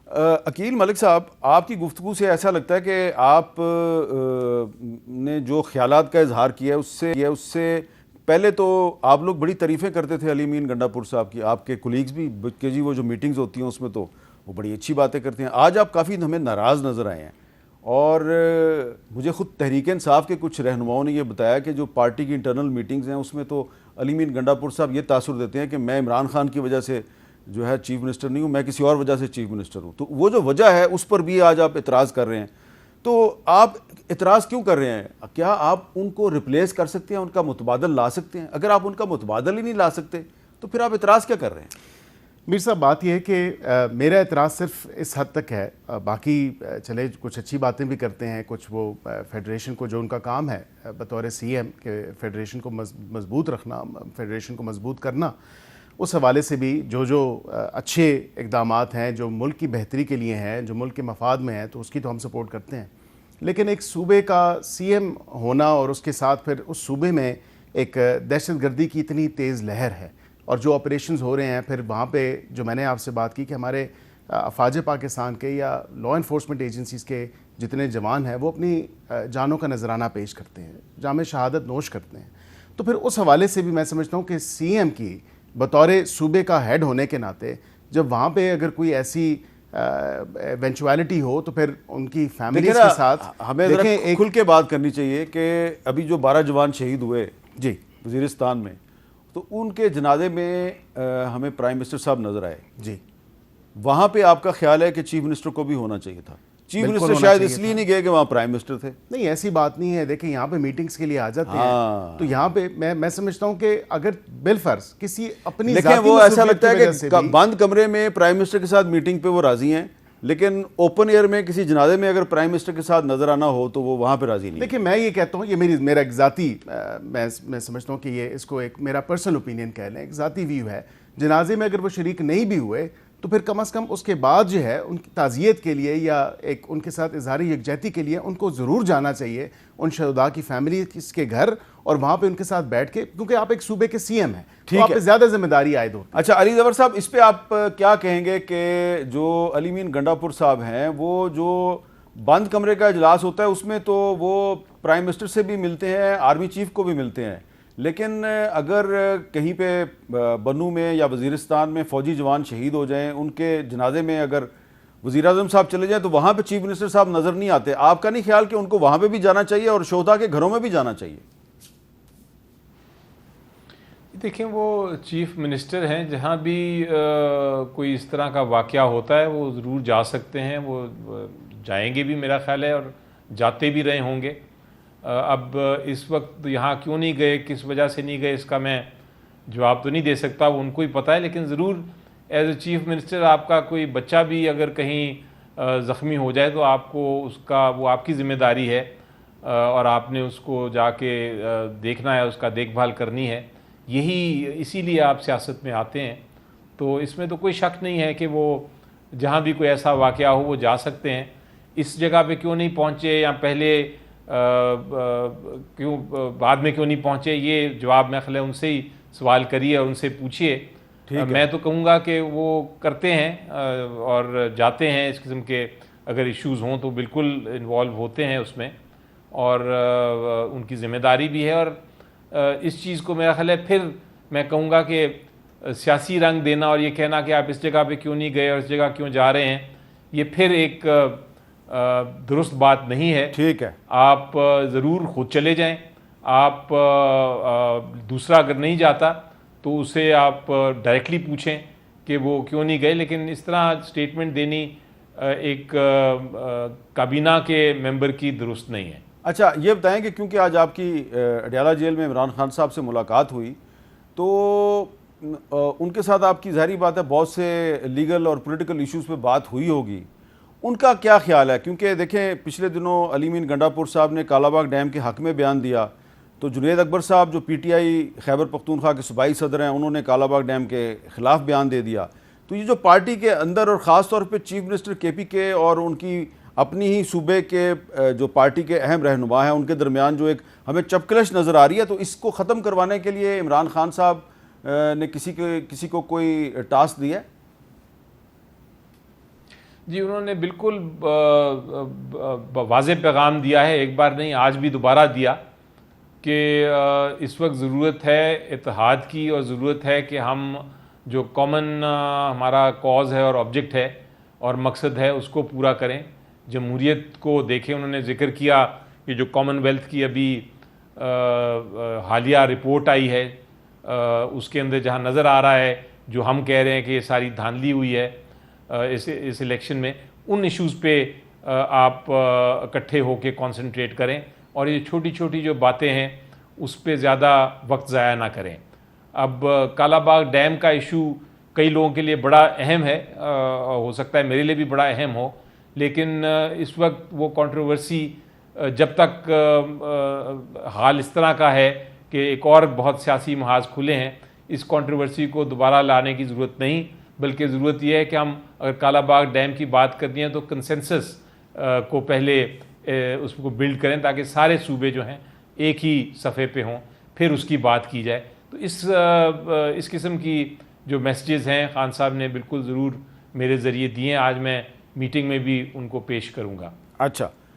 अकील मलिक साहब, आपकी गुफ्तगू से ऐसा लगता है कि आप ने जो ख्यालात का इजहार किया है उससे पहले तो आप लोग बड़ी तारीफ़ें करते थे अली मीन गंडापुर साहब की, आपके कुलीग्स भी कि जी वो जो मीटिंग्स होती हैं उसमें तो वो बड़ी अच्छी बातें करते हैं। आज आप काफ़ी हमें नाराज़ नज़र आए हैं और मुझे ख़ुद तहरीक इंसाफ के कुछ रहनुमाओं ने यह बताया कि जो पार्टी की इंटरनल मीटिंग्स हैं उसमें तो अली मीन गंडापुर साहब ये तासुर देते हैं कि मैं इमरान खान की वजह से जो है चीफ मिनिस्टर नहीं हूँ, मैं किसी और वजह से चीफ मिनिस्टर हूँ। तो वो जो वजह है उस पर भी आज आप इतराज़ कर रहे हैं। तो आप इतराज़ क्यों कर रहे हैं? क्या आप उनको रिप्लेस कर सकते हैं, उनका मुतबादल ला सकते हैं? अगर आप उनका मुतबादल ही नहीं ला सकते तो फिर आप इतराज़ क्या कर रहे हैं? मीर साहब, बात यह है कि मेरा एतराज़ सिर्फ इस हद तक है। बाकी चले कुछ अच्छी बातें भी करते हैं, कुछ वो फेडरेशन को जो उनका काम है बतौर सीएम के फेडरेशन को मजबूत रखना, फेडरेशन को मजबूत करना, उस हवाले से भी जो अच्छे इक़दामात हैं जो मुल्क की बेहतरी के लिए हैं, जो मुल्क के मफाद में हैं, तो उसकी तो हम सपोर्ट करते हैं। लेकिन एक सूबे का सीएम होना और उसके साथ फिर उस सूबे में एक दहशतगर्दी की इतनी तेज़ लहर है और जो ऑपरेशंस हो रहे हैं, फिर वहाँ पे जो मैंने आपसे बात की कि हमारे अफवाज पाकिस्तान के या लॉ इन्फोर्समेंट एजेंसीज़ के जितने जवान हैं वो अपनी जानों का नजराना पेश करते हैं, जामे शहादत नोश करते हैं। तो फिर उस हवाले से भी मैं समझता हूँ कि सीएम की बतौर सूबे का हेड होने के नाते जब वहाँ पे अगर कोई ऐसी इवेंचुअलिटी हो तो फिर उनकी फैमिली के साथ हमें एक खुल के बात करनी चाहिए कि अभी जो 12 जवान शहीद हुए जी वजीरिस्तान में, तो उनके जनाजे में हमें प्राइम मिनिस्टर साहब नजर आए जी। वहाँ पे आपका ख्याल है कि चीफ मिनिस्टर को भी होना चाहिए था? चीफ मिनिस्टर शायद इसलिए नहीं गए कि वहाँ प्राइम मिनिस्टर थे। नहीं, ऐसी बात नहीं है। देखिए, यहाँ पे मीटिंग्स के लिए आ जाते हैं, तो यहाँ पे मैं समझता हूँ कि अगर बिलफर्ज किसी अपनी लेकिन वो ऐसा लगता है कि बंद कमरे में प्राइम मिनिस्टर के साथ मीटिंग पे वो राजी हैं, लेकिन ओपन एयर में किसी जनाजे में अगर प्राइम मिनिस्टर के साथ नजर आना हो तो वो वहाँ पे राजी नहीं। देखिए, मैं ये कहता हूँ, ये मेरा एक ज़ाती मैं समझता हूँ कि ये इसको एक मेरा पर्सनल ओपिनियन कह लें, एक ज़ाती व्यू है। जनाजे में अगर वो शरीक नहीं भी हुए तो फिर कम अज़ कम उसके बाद जो है उनकी ताज़ियत के लिए या एक उनके साथ इज़हार यकजहती के लिए उनको ज़रूर जाना चाहिए उन शहदा की फैमिली के घर और वहाँ पे उनके साथ बैठ के, क्योंकि आप एक सूबे के सीएम हैं, तो आप पे ज़्यादा जिम्मेदारी आयद हो। अच्छा अली ज़फ़र साहब, इस पे आप क्या कहेंगे कि जो अली मीन गंडापुर साहब हैं वो जो बंद कमरे का इजलास होता है उसमें तो वो प्राइम मिनिस्टर से भी मिलते हैं, आर्मी चीफ को भी मिलते हैं, लेकिन अगर कहीं पे बनू में या वज़ीरिस्तान में फ़ौजी जवान शहीद हो जाएं, उनके जनाजे में अगर वज़ीर आज़म साहब चले जाएं तो वहाँ पे चीफ मिनिस्टर साहब नज़र नहीं आते। आपका नहीं ख्याल कि उनको वहाँ पे भी जाना चाहिए और शोहदा के घरों में भी जाना चाहिए? देखिए, वो चीफ मिनिस्टर हैं, जहाँ भी कोई इस तरह का वाक़या होता है वो ज़रूर जा सकते हैं, वो जाएंगे भी मेरा ख्याल है और जाते भी रहे होंगे। अब इस वक्त यहाँ क्यों नहीं गए, किस वजह से नहीं गए, इसका मैं जवाब तो नहीं दे सकता, वो उनको ही पता है। लेकिन ज़रूर एज ए चीफ मिनिस्टर आपका कोई बच्चा भी अगर कहीं ज़ख्मी हो जाए तो आपको उसका वो आपकी ज़िम्मेदारी है और आपने उसको जाके देखना है, उसका देखभाल करनी है। इसीलिए आप सियासत में आते हैं। तो इसमें तो कोई शक नहीं है कि वो जहाँ भी कोई ऐसा वाक़या हो वो जा सकते हैं। इस जगह पे क्यों नहीं पहुँचे या पहले क्यों बाद में क्यों नहीं पहुँचे, ये जवाब मैं ख्याल उनसे ही सवाल करिए और उनसे पूछिए। मैं तो कहूँगा कि वो करते हैं और जाते हैं, इस किस्म के अगर इश्यूज़ हों तो बिल्कुल इन्वॉल्व होते हैं उसमें और उनकी ज़िम्मेदारी भी है। और इस चीज़ को मेरा ख्याल है फिर मैं कहूँगा कि सियासी रंग देना और ये कहना कि आप इस जगह पे क्यों नहीं गए और इस जगह क्यों जा रहे हैं, ये फिर एक दुरुस्त बात नहीं है। ठीक है, आप ज़रूर खुद चले जाएं। आप दूसरा अगर नहीं जाता तो उसे आप डायरेक्टली पूछें कि वो क्यों नहीं गए। लेकिन इस तरह स्टेटमेंट देनी एक काबीना के मेंबर की दुरुस्त नहीं है। अच्छा ये बताएं कि क्योंकि आज आपकी अडयाला जेल में इमरान खान साहब से मुलाकात हुई तो उनके साथ आपकी ज़ाहिर बात है बहुत से लीगल और पॉलिटिकल इश्यूज़ पे बात हुई होगी, उनका क्या ख्याल है? क्योंकि देखें पिछले दिनों अली मीन गंडापुर साहब ने कालाबाग डैम के हक़ में बयान दिया, तो जुनेद अकबर साहब जो पीटीआई खैबर पख्तूनख्वा के सूबाई सदर हैं उन्होंने कालाबाग डैम के ख़िलाफ़ बयान दे दिया। तो ये जो पार्टी के अंदर और ख़ास तौर पे चीफ मिनिस्टर केपीके और उनकी अपनी ही सूबे के जो पार्टी के अहम रहनुमा हैं उनके दरमियान जो एक हमें चपकलश नज़र आ रही है, तो इसको ख़त्म करवाने के लिए इमरान खान साहब ने किसी को कोई टास्क दिया? जी, उन्होंने बिल्कुल वाज़ेह पैगाम दिया है, एक बार नहीं आज भी दोबारा दिया कि इस वक्त ज़रूरत है इत्तेहाद की और ज़रूरत है कि हम जो कॉमन हमारा कॉज है और ऑब्जेक्ट है और मकसद है उसको पूरा करें, जमहूरियत को देखें। उन्होंने जिक्र किया कि जो कॉमनवेल्थ की अभी हालिया रिपोर्ट आई है उसके अंदर जहाँ नज़र आ रहा है जो हम कह रहे हैं कि ये सारी धांधली हुई है इस इलेक्शन में, उन इश्यूज़ पे आप इकट्ठे होकर कंसंट्रेट करें और ये छोटी छोटी जो बातें हैं उस पे ज़्यादा वक्त ज़ाया ना करें। अब कालाबाग डैम का इशू कई लोगों के लिए बड़ा अहम है, हो सकता है मेरे लिए भी बड़ा अहम हो, लेकिन इस वक्त वो कंट्रोवर्सी जब तक हाल इस तरह का है कि एक और बहुत सियासी महाज खुले हैं, इस कंट्रोवर्सी को दोबारा लाने की ज़रूरत नहीं, बल्कि ज़रूरत यह है कि हम अगर कालाबाग डैम की बात करनी है तो कंसेंसस को पहले उसको बिल्ड करें ताकि सारे सूबे जो हैं एक ही सफ़े पे हों, फिर उसकी बात की जाए। तो इस किस्म की जो मैसेजेस हैं खान साहब ने बिल्कुल ज़रूर मेरे ज़रिए दिए हैं, आज मैं मीटिंग में भी उनको पेश करूँगा। अच्छा।